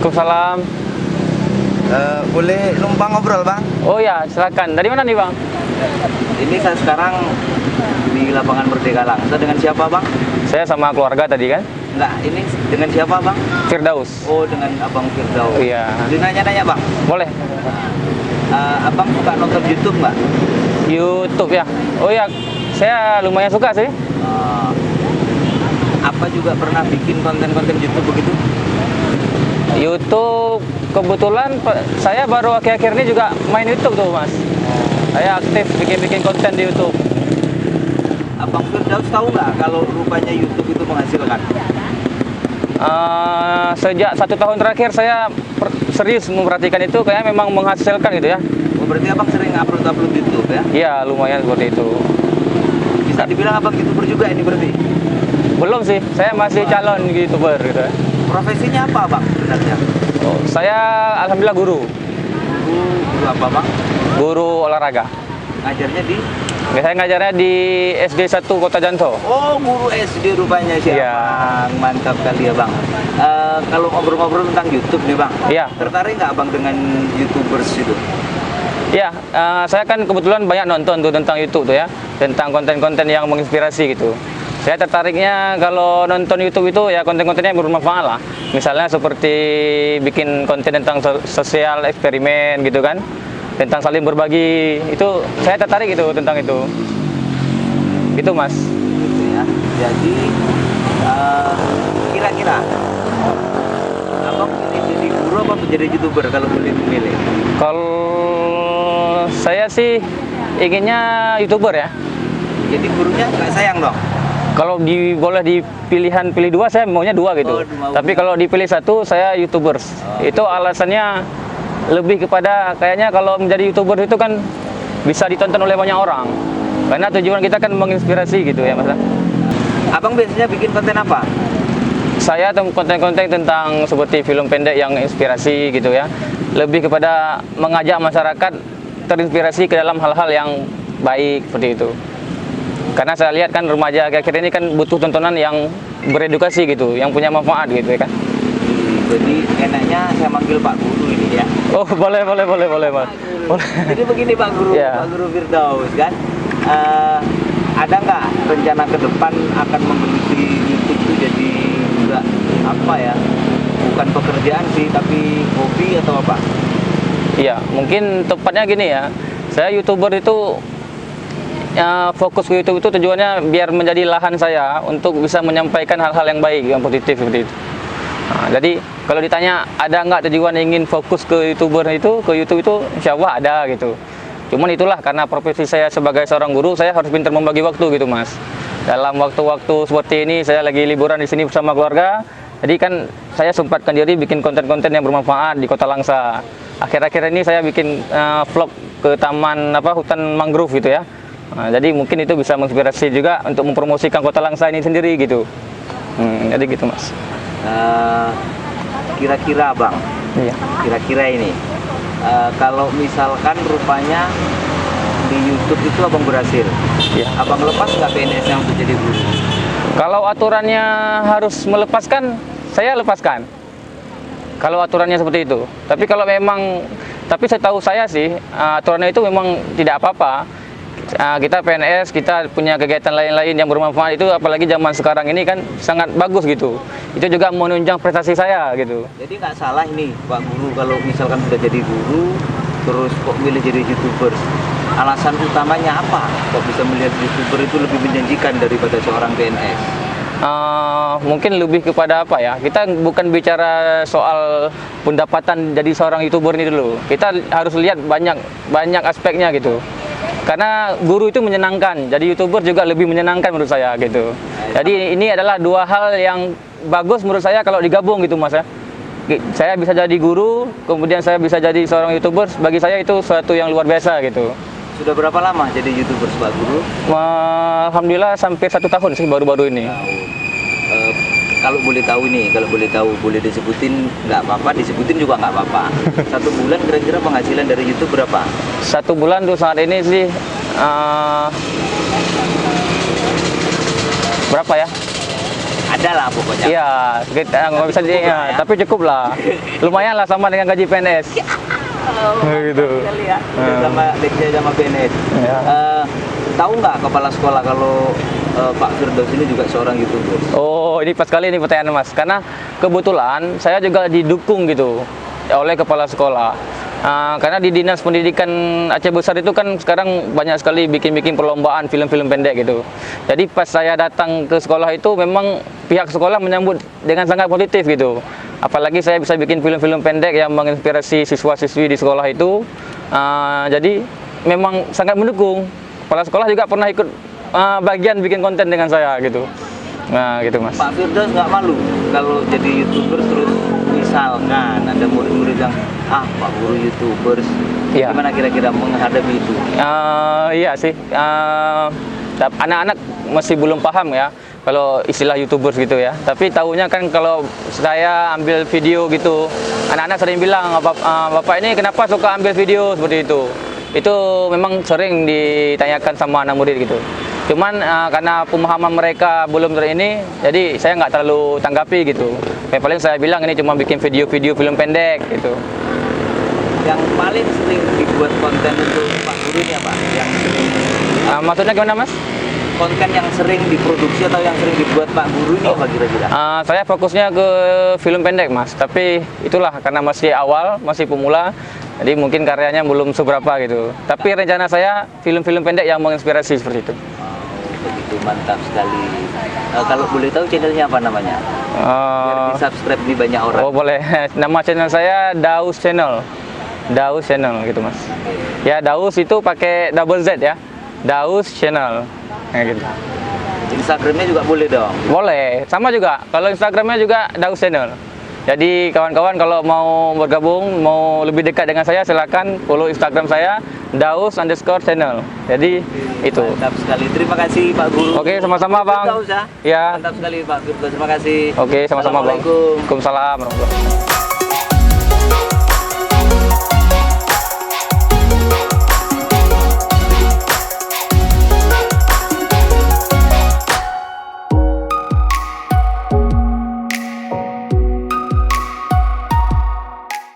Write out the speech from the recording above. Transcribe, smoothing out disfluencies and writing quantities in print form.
Waalaikumsalam. Boleh numpang ngobrol, Bang? Oh ya, silakan. Dari mana nih, Bang? Ini saya sekarang di lapangan Merdeka Langsa. Dengan siapa, Bang? Saya sama keluarga tadi kan. Enggak, ini dengan siapa, Bang? Firdaus. Oh, dengan Abang Firdaus. Iya. Boleh nanya-nanya, Bang? Boleh. Abang suka nonton YouTube nggak? YouTube ya. Oh ya, saya lumayan suka sih. Apa juga pernah bikin konten-konten YouTube begitu? YouTube kebetulan saya baru akhir-akhir ini juga main YouTube tuh, Mas. Saya aktif bikin konten di YouTube. Abang Firdaus tahu nggak kalau rupanya YouTube itu menghasilkan? Sejak 1 tahun terakhir saya serius memperhatikan itu, kayaknya memang menghasilkan gitu ya. Oh, berarti Abang sering upload YouTube ya? Iya, lumayan seperti itu. Bisa dibilang Abang YouTuber juga ini berarti? Belum sih, saya masih calon YouTuber gitu ya. Profesinya apa, Bang, sebenarnya? Oh, saya alhamdulillah guru. Guru apa, Bang? Guru olahraga. Ngajarnya di? Saya ngajarnya di SD 1 Kota Janto. Oh, guru SD rupanya sih, Iya. Bang. Mantap kali ya, Bang. Kalau ngobrol-ngobrol tentang YouTube nih, Bang. Iya. Tertarik nggak, Bang, dengan YouTubers itu? Iya, saya kan kebetulan banyak nonton tuh tentang YouTube tuh ya, tentang konten-konten yang menginspirasi gitu. Saya tertariknya kalau nonton YouTube itu ya konten-kontennya yang bermanfaat lah. Misalnya seperti bikin konten tentang sosial eksperimen gitu kan, tentang saling berbagi. Itu saya tertarik itu tentang itu. Gitu, Mas. Gitu ya. Jadi kira-kira Abang pilih jadi guru apa menjadi YouTuber kalau boleh memilih? Kalau saya sih inginnya YouTuber ya. Jadi gurunya nggak sayang dong? Kalau boleh dipilihan pilih dua, saya maunya dua gitu. Oh, Tapi kalau dipilih satu, saya YouTubers. Itu alasannya lebih kepada kayaknya kalau menjadi YouTuber itu kan bisa ditonton oleh banyak orang. Karena tujuan kita kan menginspirasi gitu ya, Mas. Abang biasanya bikin konten apa? Saya konten-konten tentang seperti film pendek yang inspirasi gitu ya. Lebih kepada mengajak masyarakat terinspirasi ke dalam hal-hal yang baik seperti itu. Karena saya lihat kan remaja akhir-akhir ini kan butuh tontonan yang beredukasi gitu, yang punya manfaat gitu ya kan. Jadi enaknya saya manggil Pak Guru ini ya. Oh, boleh, Mas. Boleh. Jadi begini Pak Guru, Ya. Pak Guru Firdaus kan. Ada nggak rencana ke depan akan menggeluti YouTube itu jadi juga apa ya? Bukan pekerjaan sih, tapi hobi atau apa? Iya, mungkin tepatnya gini ya. Saya YouTuber itu fokus ke YouTube itu tujuannya biar menjadi lahan saya untuk bisa menyampaikan hal-hal yang baik, yang positif seperti itu. Nah, jadi kalau ditanya ada nggak tujuan ingin fokus ke YouTuber itu, ke YouTube itu, insya Allah ada gitu. Cuman itulah karena profesi saya sebagai seorang guru, saya harus pintar membagi waktu gitu, Mas. Dalam waktu-waktu seperti ini, saya lagi liburan di sini bersama keluarga. Jadi kan saya sempatkan diri bikin konten-konten yang bermanfaat di Kota Langsa. Akhir-akhir ini saya bikin vlog ke hutan mangrove gitu ya. Nah, jadi mungkin itu bisa menginspirasi juga untuk mempromosikan Kota Langsa ini sendiri gitu. Jadi gitu, Mas. Kira-kira Bang, Iya. kira-kira ini kalau misalkan rupanya di YouTube itu Abang berhasil, Iya. Abang lepas nggak PNS-nya untuk jadi guru? Kalau aturannya harus melepaskan, saya lepaskan. Kalau aturannya seperti itu. Tapi kalau memang, tapi setahu saya sih aturannya itu memang tidak apa-apa. Kita PNS, kita punya kegiatan lain-lain yang bermanfaat itu, apalagi zaman sekarang ini kan sangat bagus gitu. Itu juga menunjang prestasi saya gitu. Jadi nggak salah ini Pak Guru kalau misalkan sudah jadi guru, terus kok milih jadi YouTuber. Alasan utamanya apa? Kok bisa melihat YouTuber itu lebih menjanjikan daripada seorang PNS? Mungkin lebih kepada apa ya? Kita bukan bicara soal pendapatan jadi seorang YouTuber ini dulu. Kita harus lihat banyak aspeknya gitu. Karena guru itu menyenangkan, jadi YouTuber juga lebih menyenangkan menurut saya gitu. Jadi ini adalah dua hal yang bagus menurut saya kalau digabung gitu, Mas ya. Saya bisa jadi guru, kemudian saya bisa jadi seorang YouTuber. Bagi saya itu suatu yang luar biasa gitu. Sudah berapa lama jadi YouTuber Pak Guru? Alhamdulillah hampir 1 tahun sih baru-baru ini. Kalau boleh tahu nih, boleh disebutin nggak apa-apa, disebutin juga nggak apa-apa. 1 bulan kira-kira penghasilan dari YouTube berapa? 1 bulan tuh saat ini sih berapa ya? Ada ada lah pokoknya. Iya, nggak bisa di, ya, tapi cukup lah. Lumayan lah sama dengan gaji PNS. Gitu. Kali ya. Sama sama PNS. Ya. Tahu nggak kepala sekolah kalau Pak Firdaus ini juga seorang YouTuber? Oh, ini pas kali ini pertanyaan Mas. Karena kebetulan saya juga didukung gitu oleh kepala sekolah. Karena di Dinas Pendidikan Aceh Besar itu kan sekarang banyak sekali bikin-bikin perlombaan film-film pendek gitu. Jadi pas saya datang ke sekolah itu memang pihak sekolah menyambut dengan sangat positif gitu. Apalagi saya bisa bikin film-film pendek yang menginspirasi siswa-siswi di sekolah itu. Jadi memang sangat mendukung. Kepala sekolah juga pernah ikut bagian bikin konten dengan saya gitu. Nah gitu Mas. Pak Firdaus nggak malu kalau jadi YouTuber terus misalkan ada murid-murid yang Pak Guru YouTubers, Iya. gimana kira-kira menghadapi itu? Iya sih, anak-anak masih belum paham ya kalau istilah YouTubers gitu ya. Tapi tahunya kan kalau saya ambil video gitu, anak-anak sering bilang, Bapak ini kenapa suka ambil video seperti itu? Itu memang sering ditanyakan sama anak murid gitu. Cuman karena pemahaman mereka belum ini, jadi saya nggak terlalu tanggapi gitu. Paling saya bilang ini cuma bikin video-video film pendek gitu. Yang paling sering dibuat konten untuk Pak Guru ini apa? Yang sering Maksudnya gimana Mas? konten yang sering diproduksi atau yang sering dibuat Pak Guru ini apa kira-kira? Saya fokusnya ke film pendek Mas, tapi itulah karena masih awal, masih pemula, jadi mungkin karyanya belum seberapa gitu. Tapi rencana saya film-film pendek yang menginspirasi seperti itu. Begitu mantap sekali. Kalau boleh tahu channelnya apa namanya? Biar di subscribe di banyak orang. Oh boleh, nama channel saya Daus Channel. Daus Channel gitu Mas. Ya Daus itu pakai double Z ya. Daus Channel. Kayak gitu. Instagramnya juga boleh dong. Boleh, sama juga. Kalau Instagramnya juga Daus Channel. Jadi kawan-kawan kalau mau bergabung, mau lebih dekat dengan saya, silakan follow Instagram saya Daus_channel. Jadi itu. Mantap sekali. Terima kasih Pak Guru. Oke, sama-sama Bang. Firdaus, ya. Ya. Mantap sekali Pak Firdaus. Terima kasih. Oke, sama-sama Bang. Assalamualaikum. Waalaikumsalam warahmatullahi wabarakatuh.